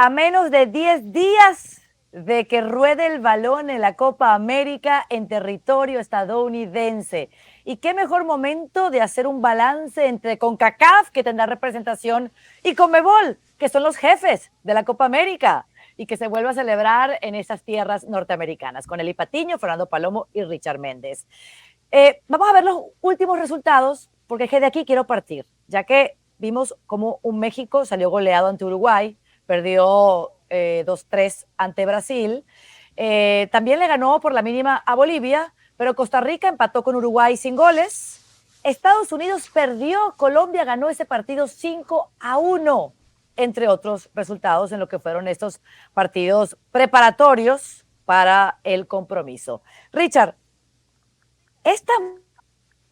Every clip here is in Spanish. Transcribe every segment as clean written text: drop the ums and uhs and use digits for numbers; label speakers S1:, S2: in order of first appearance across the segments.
S1: A menos de 10 días de que ruede el balón en la Copa América en territorio estadounidense. Y qué mejor momento de hacer un balance entre CONCACAF, que tendrá representación, y CONMEBOL, que son los jefes de la Copa América, y que se vuelve a celebrar en esas tierras norteamericanas, con Eli Patiño, Fernando Palomo y Richard Méndez. Vamos a ver los últimos resultados, porque es que de aquí quiero partir, ya que vimos cómo un México salió goleado ante Uruguay, perdió 2-3 ante Brasil, también le ganó por la mínima a Bolivia, pero Costa Rica empató con Uruguay sin goles. Estados Unidos perdió, Colombia ganó ese partido 5-1, entre otros resultados en lo que fueron estos partidos preparatorios para el compromiso. Richard, ¿es tan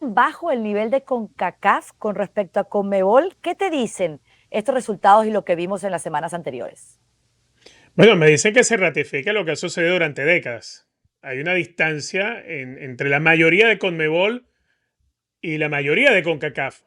S1: bajo el nivel de CONCACAF con respecto a CONMEBOL? ¿Qué te dicen estos resultados y lo que vimos en las semanas anteriores?
S2: Bueno, me dicen que se ratifica lo que ha sucedido durante décadas. Hay una distancia entre la mayoría de CONMEBOL y la mayoría de CONCACAF.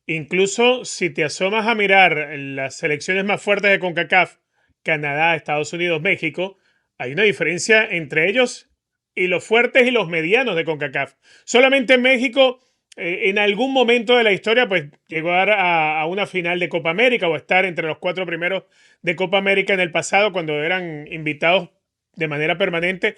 S2: Incluso si te asomas a mirar las selecciones más fuertes de CONCACAF, Canadá, Estados Unidos, México, hay una diferencia entre ellos y los fuertes y los medianos de CONCACAF. Solamente México, en algún momento de la historia, pues llegó a una final de Copa América o estar entre los 4 primeros de Copa América en el pasado cuando eran invitados de manera permanente,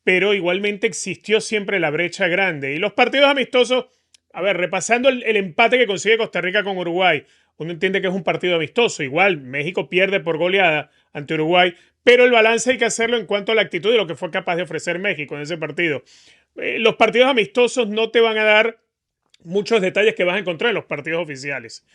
S2: pero igualmente existió siempre la brecha grande. Y los partidos amistosos, a ver, repasando el empate que consigue Costa Rica con Uruguay, uno entiende que es un partido amistoso. Igual, México pierde por goleada ante Uruguay, pero el balance hay que hacerlo en cuanto a la actitud de lo que fue capaz de ofrecer México en ese partido. Los partidos amistosos no te van a dar muchos detalles que vas a encontrar en los partidos oficiales.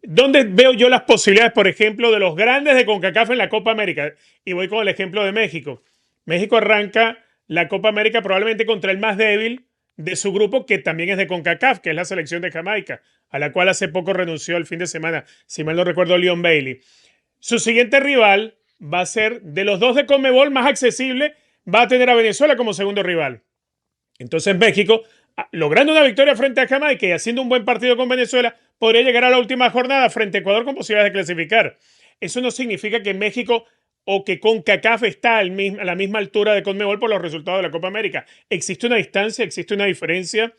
S2: ¿Dónde veo yo las posibilidades, por ejemplo, de los grandes de CONCACAF en la Copa América? Y voy con el ejemplo de México. México arranca la Copa América probablemente contra el más débil de su grupo, que también es de CONCACAF, que es la selección de Jamaica, a la cual hace poco renunció el fin de semana, si mal no recuerdo, Leon Bailey. Su siguiente rival va a ser, de los dos de CONMEBOL más accesible, va a tener a Venezuela como segundo rival. Entonces México, logrando una victoria frente a Jamaica y haciendo un buen partido con Venezuela, podría llegar a la última jornada frente a Ecuador con posibilidades de clasificar. Eso no significa que México o que CONCACAF está a la misma altura de CONMEBOL por los resultados de la Copa América. Existe una distancia, existe una diferencia,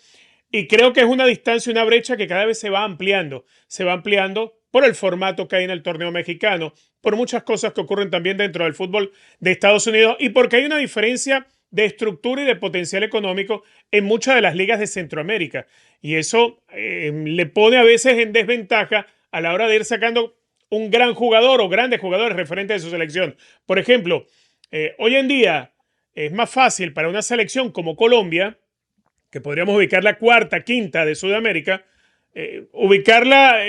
S2: y creo que es una distancia, una brecha que cada vez se va ampliando. Se va ampliando por el formato que hay en el torneo mexicano, por muchas cosas que ocurren también dentro del fútbol de Estados Unidos y porque hay una diferencia de estructura y de potencial económico en muchas de las ligas de Centroamérica. Y eso le pone a veces en desventaja a la hora de ir sacando un gran jugador o grandes jugadores referentes de su selección. Por ejemplo, hoy en día es más fácil para una selección como Colombia, que podríamos ubicar la cuarta, quinta de Sudamérica, ubicarla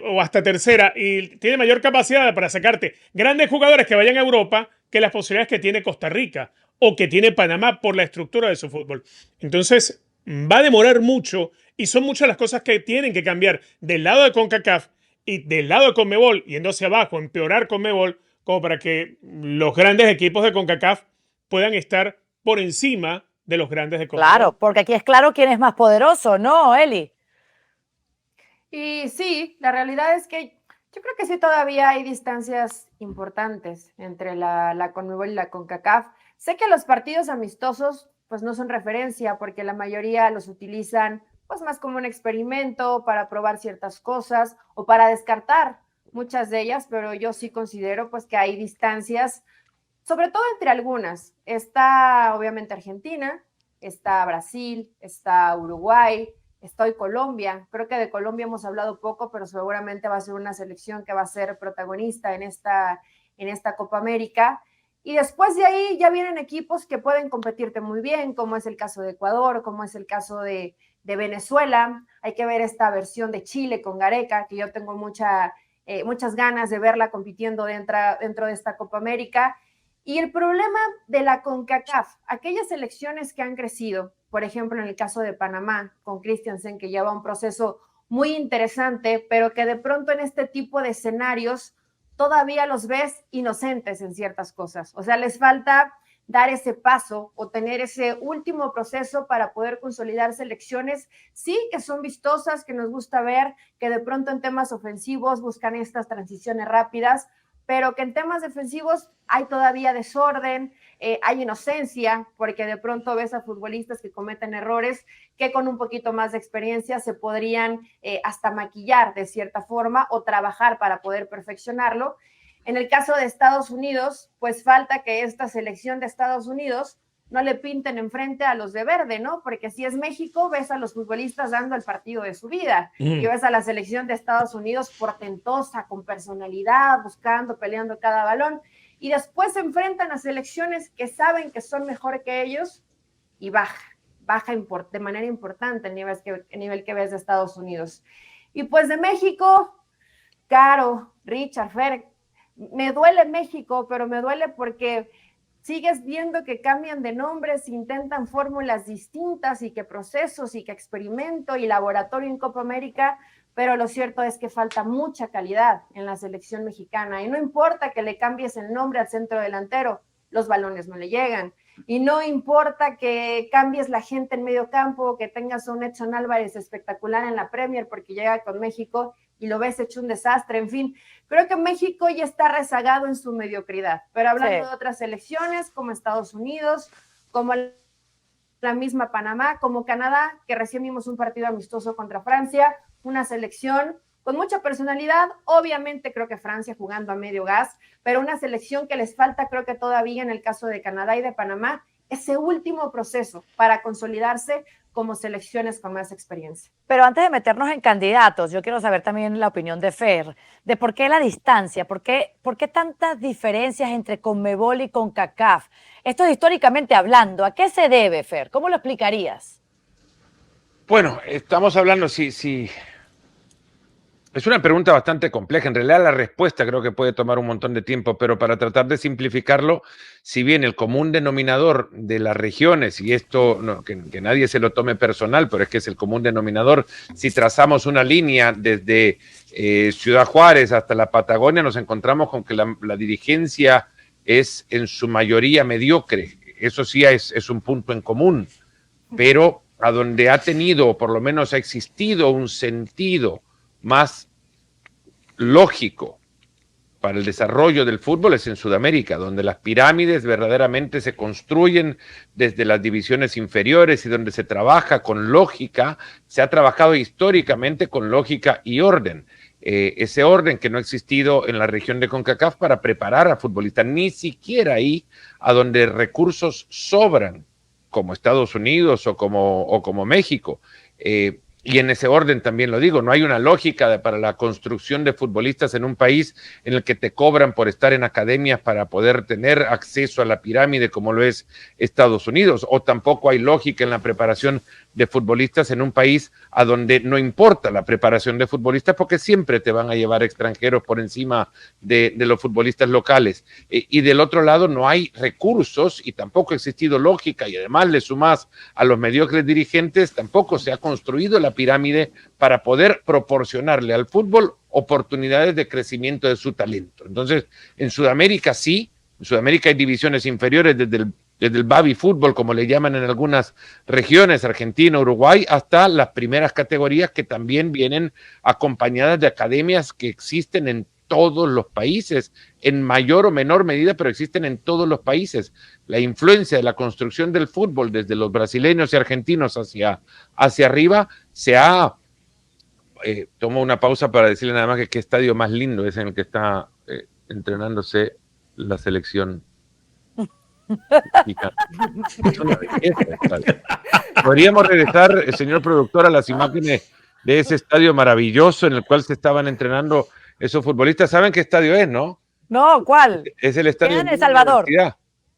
S2: o hasta tercera, y tiene mayor capacidad para sacarte grandes jugadores que vayan a Europa que las posibilidades que tiene Costa Rica o que tiene Panamá por la estructura de su fútbol. Entonces, va a demorar mucho y son muchas las cosas que tienen que cambiar del lado de CONCACAF y del lado de CONMEBOL, yendo hacia abajo, empeorar CONMEBOL, como para que los grandes equipos de CONCACAF puedan estar por encima de los grandes de CONMEBOL.
S1: Claro, porque aquí es claro quién es más poderoso, ¿no, Eli?
S3: Y sí, la realidad es que yo creo que sí todavía hay distancias importantes entre la CONMEBOL y la CONCACAF. Sé que los partidos amistosos pues no son referencia porque la mayoría los utilizan pues más como un experimento para probar ciertas cosas o para descartar muchas de ellas, pero yo sí considero pues que hay distancias, sobre todo entre algunas. Está obviamente Argentina, está Brasil, está Uruguay, está hoy Colombia. Creo que de Colombia hemos hablado poco, pero seguramente va a ser una selección que va a ser protagonista en esta Copa América. Y después de ahí ya vienen equipos que pueden competirte muy bien, como es el caso de Ecuador, como es el caso de Venezuela. Hay que ver esta versión de Chile con Gareca, que yo tengo muchas ganas de verla compitiendo dentro de esta Copa América. Y el problema de la CONCACAF, aquellas selecciones que han crecido, por ejemplo, en el caso de Panamá, con Christiansen, que lleva un proceso muy interesante, pero que de pronto en este tipo de escenarios todavía los ves inocentes en ciertas cosas. O sea, les falta dar ese paso o tener ese último proceso para poder consolidar selecciones, sí, que son vistosas, que nos gusta ver, que de pronto en temas ofensivos buscan estas transiciones rápidas, pero que en temas defensivos hay todavía desorden, hay inocencia, porque de pronto ves a futbolistas que cometen errores que con un poquito más de experiencia se podrían hasta maquillar de cierta forma o trabajar para poder perfeccionarlo. En el caso de Estados Unidos, pues falta que esta selección de Estados Unidos no le pinten enfrente a los de verde, ¿no? Porque si es México, ves a los futbolistas dando el partido de su vida y ves a la selección de Estados Unidos portentosa, con personalidad, buscando, peleando cada balón, y después se enfrentan a selecciones que saben que son mejor que ellos y baja de manera importante el nivel que ves de Estados Unidos. Y pues de México, Caro, Richard, Fer, me duele México, pero me duele porque sigues viendo que cambian de nombres, intentan fórmulas distintas y que procesos y que experimento y laboratorio en Copa América, pero lo cierto es que falta mucha calidad en la selección mexicana y no importa que le cambies el nombre al centro delantero, los balones no le llegan. Y no importa que cambies la gente en medio campo, que tengas a un Edson Álvarez espectacular en la Premier porque llega con México y lo ves hecho un desastre. En fin, creo que México ya está rezagado en su mediocridad. Pero hablando de otras selecciones como Estados Unidos, como la misma Panamá, como Canadá, que recién vimos un partido amistoso contra Francia, una selección con mucha personalidad, obviamente creo que Francia jugando a medio gas, pero una selección que les falta, creo que todavía en el caso de Canadá y de Panamá, ese último proceso para consolidarse como selecciones con más experiencia.
S1: Pero antes de meternos en candidatos, yo quiero saber también la opinión de Fer, de por qué la distancia, por qué tantas diferencias entre Conmebol y CONCACAF. Esto es históricamente hablando, ¿a qué se debe, Fer? ¿Cómo lo explicarías?
S4: Bueno, estamos hablando, sí. Es una pregunta bastante compleja. En realidad la respuesta creo que puede tomar un montón de tiempo, pero para tratar de simplificarlo, si bien el común denominador de las regiones, y esto que nadie se lo tome personal, pero es que es el común denominador, si trazamos una línea desde Ciudad Juárez hasta la Patagonia, nos encontramos con que la dirigencia es en su mayoría mediocre. Eso sí es un punto en común, pero a donde ha tenido, o por lo menos ha existido un sentido más lógico para el desarrollo del fútbol es en Sudamérica, donde las pirámides verdaderamente se construyen desde las divisiones inferiores y donde se trabaja con lógica, se ha trabajado históricamente con lógica y orden. Ese orden que no ha existido en la región de CONCACAF para preparar a futbolistas, ni siquiera ahí a donde recursos sobran, como Estados Unidos o como México. Y en ese orden también lo digo, no hay una lógica para la construcción de futbolistas en un país en el que te cobran por estar en academias para poder tener acceso a la pirámide como lo es Estados Unidos, o tampoco hay lógica en la preparación de futbolistas en un país a donde no importa la preparación de futbolistas porque siempre te van a llevar extranjeros por encima de los futbolistas locales. Y del otro lado no hay recursos y tampoco ha existido lógica y además le sumas a los mediocres dirigentes, tampoco se ha construido la pirámide para poder proporcionarle al fútbol oportunidades de crecimiento de su talento. Entonces, en Sudamérica sí, en Sudamérica hay divisiones inferiores desde el baby fútbol, como le llaman en algunas regiones, Argentina, Uruguay, hasta las primeras categorías que también vienen acompañadas de academias que existen en todos los países, en mayor o menor medida, pero existen en todos los países. La influencia de la construcción del fútbol desde los brasileños y argentinos hacia arriba se ha... tomo una pausa para decirle nada más que qué estadio más lindo es en el que está entrenándose la selección. Podríamos regresar, señor productor, a las imágenes de ese estadio maravilloso en el cual se estaban entrenando esos futbolistas. ¿Saben qué estadio es, no?
S1: No, ¿cuál?
S4: Es el estadio
S1: en El Salvador.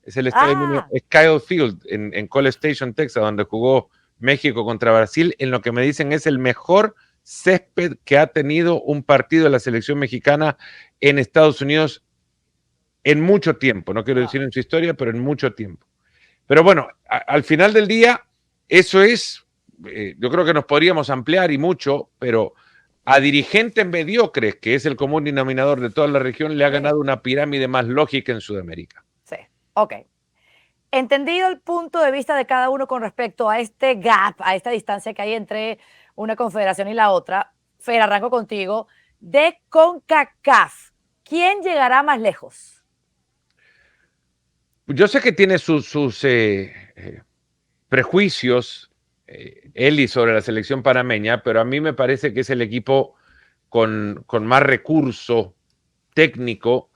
S4: Es el estadio es Kyle Field en College Station, Texas, donde jugó México contra Brasil, en lo que me dicen es el mejor césped que ha tenido un partido de la selección mexicana en Estados Unidos en mucho tiempo, no quiero decir en su historia, pero en mucho tiempo. Pero bueno, al final del día, eso es, yo creo que nos podríamos ampliar y mucho, pero a dirigentes mediocres, que es el común denominador de toda la región, le ha ganado una pirámide más lógica en Sudamérica.
S1: Sí, ok. Entendido el punto de vista de cada uno con respecto a este gap, a esta distancia que hay entre una confederación y la otra, Fer, arranco contigo, de CONCACAF. ¿Quién llegará más lejos?
S4: Yo sé que tiene sus prejuicios, Eli, sobre la selección panameña, pero a mí me parece que es el equipo con más recurso técnico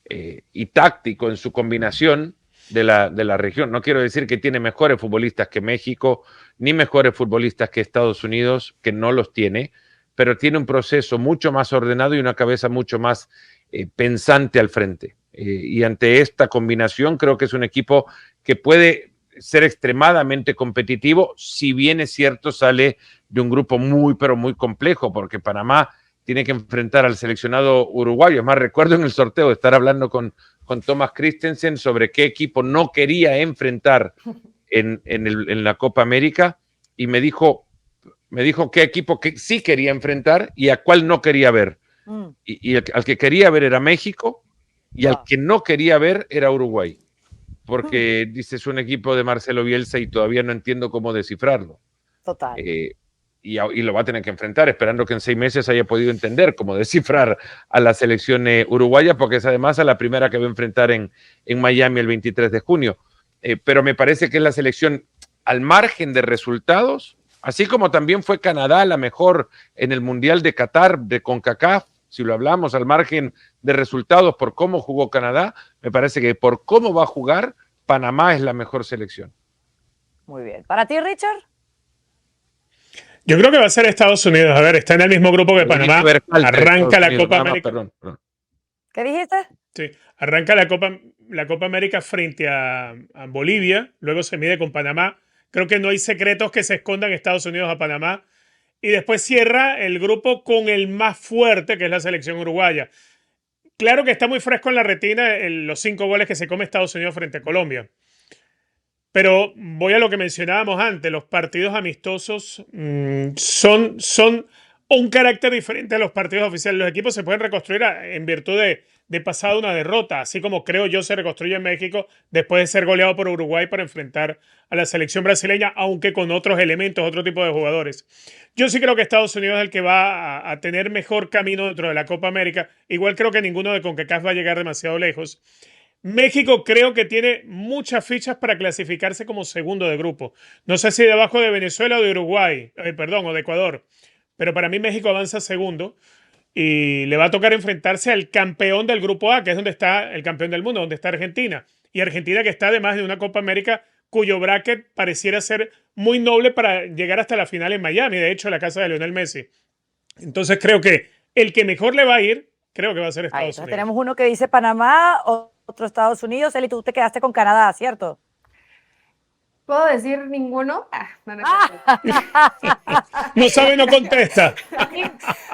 S4: y táctico en su combinación de la región. No quiero decir que tiene mejores futbolistas que México, ni mejores futbolistas que Estados Unidos, que no los tiene, pero tiene un proceso mucho más ordenado y una cabeza mucho más pensante al frente. Y ante esta combinación creo que es un equipo que puede ser extremadamente competitivo, si bien es cierto, sale de un grupo muy, pero muy complejo, porque Panamá tiene que enfrentar al seleccionado uruguayo. Es más, recuerdo en el sorteo estar hablando con Thomas Christensen sobre qué equipo no quería enfrentar en la Copa América y me dijo qué equipo que sí quería enfrentar y a cuál no quería ver. Y al que quería ver era México y al que no quería ver era Uruguay. Porque dice, es un equipo de Marcelo Bielsa y todavía no entiendo cómo descifrarlo.
S1: Total.
S4: Y lo va a tener que enfrentar, esperando que en 6 meses haya podido entender cómo descifrar a la selección uruguaya, porque es además a la primera que va a enfrentar en Miami el 23 de junio. Pero me parece que es la selección al margen de resultados, así como también fue Canadá la mejor en el Mundial de Qatar, de CONCACAF, si lo hablamos al margen de resultados por cómo jugó Canadá, me parece que por cómo va a jugar, Panamá es la mejor selección.
S1: Muy bien. ¿Para ti, Richard?
S2: Yo creo que va a ser Estados Unidos. A ver, está en el mismo grupo que Panamá. Arranca la Copa América.
S4: Perdón.
S1: ¿Qué dijiste?
S2: Sí, arranca la Copa América frente a Bolivia, luego se mide con Panamá. Creo que no hay secretos que se escondan Estados Unidos a Panamá. Y después cierra el grupo con el más fuerte, que es la selección uruguaya. Claro que está muy fresco en la retina los 5 goles que se come Estados Unidos frente a Colombia. Pero voy a lo que mencionábamos antes, los partidos amistosos son un carácter diferente a los partidos oficiales. Los equipos se pueden reconstruir en virtud de pasada una derrota, así como creo yo se reconstruye en México después de ser goleado por Uruguay para enfrentar a la selección brasileña, aunque con otros elementos, otro tipo de jugadores. Yo sí creo que Estados Unidos es el que va a tener mejor camino dentro de la Copa América. Igual creo que ninguno de CONCACAF va a llegar demasiado lejos. México creo que tiene muchas fichas para clasificarse como segundo de grupo. No sé si debajo de Venezuela o de Uruguay, o de Ecuador. Pero para mí México avanza segundo y le va a tocar enfrentarse al campeón del grupo A, que es donde está el campeón del mundo, donde está Argentina. Y Argentina que está además de una Copa América cuyo bracket pareciera ser muy noble para llegar hasta la final en Miami, de hecho la casa de Lionel Messi. Entonces creo que el que mejor le va a ir, creo que va a ser Estados Unidos.
S1: Tenemos uno que dice Panamá, otro Estados Unidos. Eli, tú te quedaste con Canadá, ¿cierto?
S3: ¿Puedo decir ninguno?
S2: No sabe, no contesta.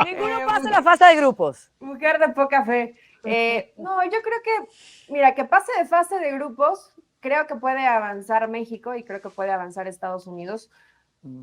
S1: Ninguno pasa la fase de grupos.
S3: Mujer de poca fe. No, yo creo que, mira, que pase de fase de grupos, creo que puede avanzar México y creo que puede avanzar Estados Unidos.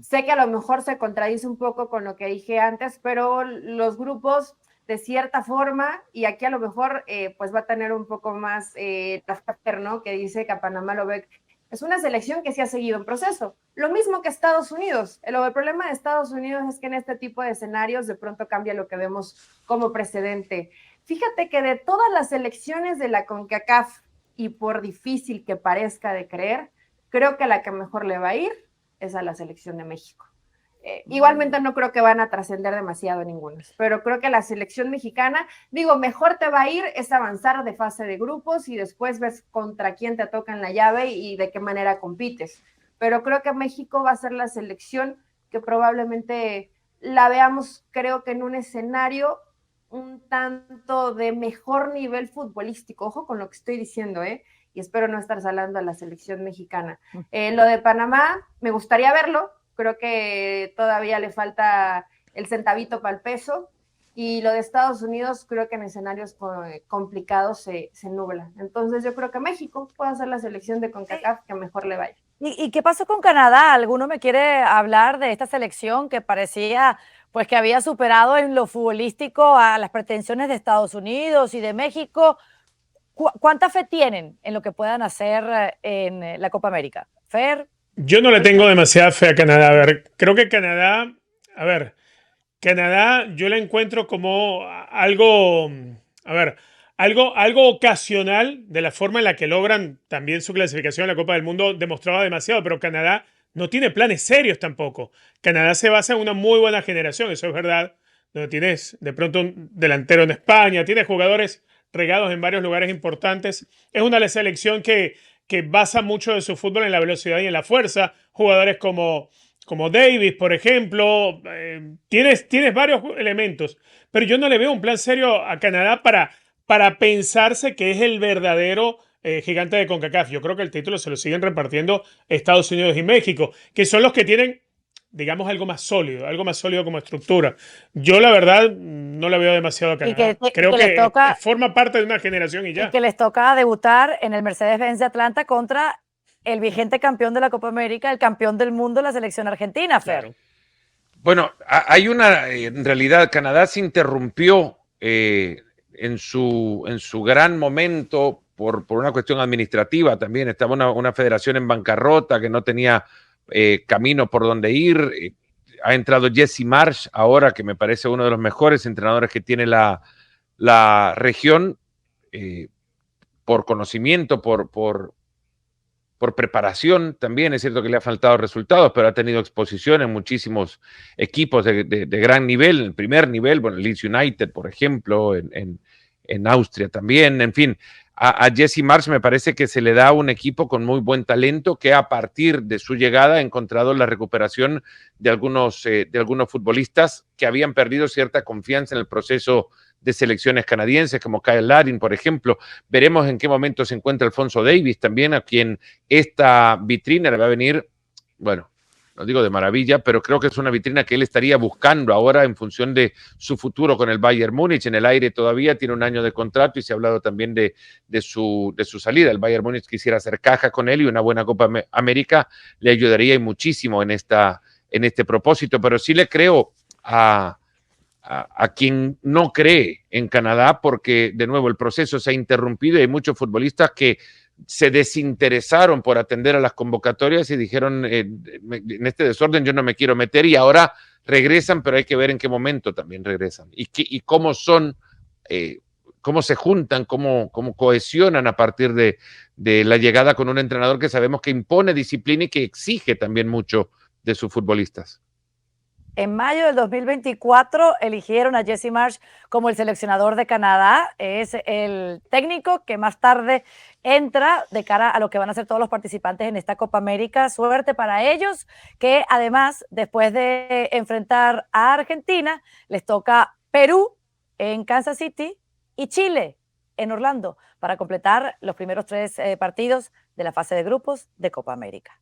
S3: Sé que a lo mejor se contradice un poco con lo que dije antes, pero los grupos de cierta forma, y aquí a lo mejor pues va a tener un poco más ¿no? Que dice que a Panamá lo ve. Es una selección que sí ha seguido un proceso. Lo mismo que Estados Unidos. El problema de Estados Unidos es que en este tipo de escenarios de pronto cambia lo que vemos como precedente. Fíjate que de todas las selecciones de la CONCACAF, y por difícil que parezca de creer, creo que la que mejor le va a ir es a la selección de México. Igualmente no creo que van a trascender demasiado ninguno, pero creo que la selección mexicana, mejor te va a ir es avanzar de fase de grupos y después ves contra quién te toca en la llave y de qué manera compites. Pero creo que México va a ser la selección que probablemente la veamos, creo que en un escenario un tanto de mejor nivel futbolístico. Ojo con lo que estoy diciendo, y espero no estar salando a la selección mexicana. Lo de Panamá, me gustaría verlo. Creo que todavía le falta el centavito para el peso. Y lo de Estados Unidos, creo que en escenarios complicados se nubla. Entonces yo creo que México puede ser la selección de CONCACAF que mejor le vaya.
S1: ¿Y qué pasó con Canadá? ¿Alguno me quiere hablar de esta selección que parecía pues que había superado en lo futbolístico a las pretensiones de Estados Unidos y de México? ¿Cuánta fe tienen en lo que puedan hacer en la Copa América? ¿Fer?
S2: Yo no le tengo demasiada fe a Canadá. A ver, creo que Canadá yo la encuentro como algo A ver, algo ocasional de la forma en la que logran también su clasificación a la Copa del Mundo demostraba demasiado, pero Canadá no tiene planes serios tampoco. Canadá se basa en una muy buena generación, eso es verdad, donde tienes de pronto un delantero en España, tienes jugadores regados en varios lugares importantes. Es una selección que basa mucho de su fútbol en la velocidad y en la fuerza. Jugadores como Davis, por ejemplo. Tienes varios elementos, pero yo no le veo un plan serio a Canadá para pensarse que es el verdadero gigante de CONCACAF. Yo creo que el título se lo siguen repartiendo Estados Unidos y México, que son los que tienen, digamos, algo más sólido como estructura. Yo, la verdad, no la veo demasiado a Canadá. Creo
S1: les
S2: que
S1: toca,
S2: forma parte de una generación y
S1: y
S2: ya.
S1: que les toca debutar en el Mercedes-Benz de Atlanta contra el vigente campeón de la Copa América, el campeón del mundo, la selección argentina, Fer.
S2: Claro.
S4: Bueno, hay en realidad, Canadá se interrumpió en su gran momento por una cuestión administrativa también. Estaba una federación en bancarrota que no tenía camino por donde ir. Ha entrado Jesse Marsh ahora, que me parece uno de los mejores entrenadores que tiene la región, por conocimiento, por preparación también. Es cierto que le ha faltado resultados, pero ha tenido exposición en muchísimos equipos de gran nivel, el primer nivel, bueno, Leeds United, por ejemplo, en Austria también, en fin. A Jesse Marsh me parece que se le da un equipo con muy buen talento que a partir de su llegada ha encontrado la recuperación de algunos futbolistas que habían perdido cierta confianza en el proceso de selecciones canadienses, como Kyle Larin, por ejemplo. Veremos en qué momento se encuentra Alfonso Davis también, a quien esta vitrina le va a venir, bueno, no digo de maravilla, pero creo que es una vitrina que él estaría buscando ahora en función de su futuro con el Bayern Múnich. En el aire todavía tiene un año de contrato y se ha hablado también de su salida. El Bayern Múnich quisiera hacer caja con él y una buena Copa América le ayudaría y muchísimo en este propósito, pero sí le creo a quien no cree en Canadá, porque de nuevo el proceso se ha interrumpido y hay muchos futbolistas que se desinteresaron por atender a las convocatorias y dijeron, en este desorden yo no me quiero meter, y ahora regresan, pero hay que ver en qué momento también regresan y cómo son, cómo se juntan, cómo cohesionan a partir de la llegada con un entrenador que sabemos que impone disciplina y que exige también mucho de sus futbolistas.
S1: En mayo del 2024 eligieron a Jesse Marsh como el seleccionador de Canadá. Es el técnico que más tarde entra de cara a lo que van a ser todos los participantes en esta Copa América. Suerte para ellos, que además, después de enfrentar a Argentina, les toca Perú en Kansas City y Chile en Orlando para completar los primeros 3 partidos de la fase de grupos de Copa América.